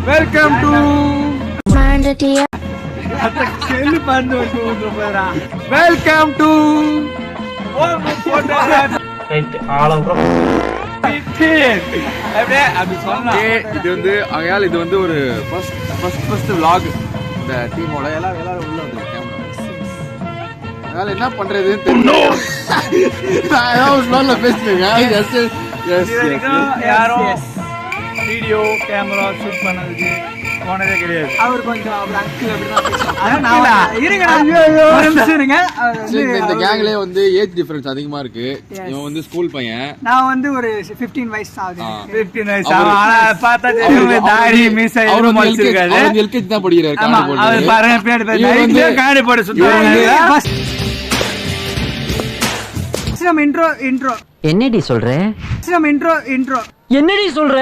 Welcome to welcome to இது வந்து ஆகையால் இது வந்து ஒரு ஃபர்ஸ்ட் vlog இந்த டீமோட எல்லாரும் உள்ள வந்து கேமரா அதனால என்ன பண்றதுன்னு தெரியல. நான் ஏதாவது ஸ்லோல பேசுறேன். யாரும் வீடியோ கேமரா ஷூட் பண்ணதுக்கு போனதே கிடையாது. அவர் கொஞ்சம் அவர் அங்கிள் இருங்க. இந்த கேங்லயே வந்து ஏஜ் டிஃபரன்ஸ் அதிகமா இருக்கு. இவன் வந்து ஸ்கூல் பையன், நான் வந்து ஒரு 15 வயசு ஆகுது. 15 வயசு ஆனா பார்த்தா தெரியும் தாடி மீசை எல்லாம் மொச்சிருக்காரு. அவர் எல்கேஜி தான் படிக்கிறாரு. ஆமா அவர் பாருங்க பேர் பேர் காடி போட சுத்துறாங்க. நம்ம இன்ட்ரோ என்னடி சொல்ற? நம்ம இன்ட்ரோ என்னடி சொல்ற?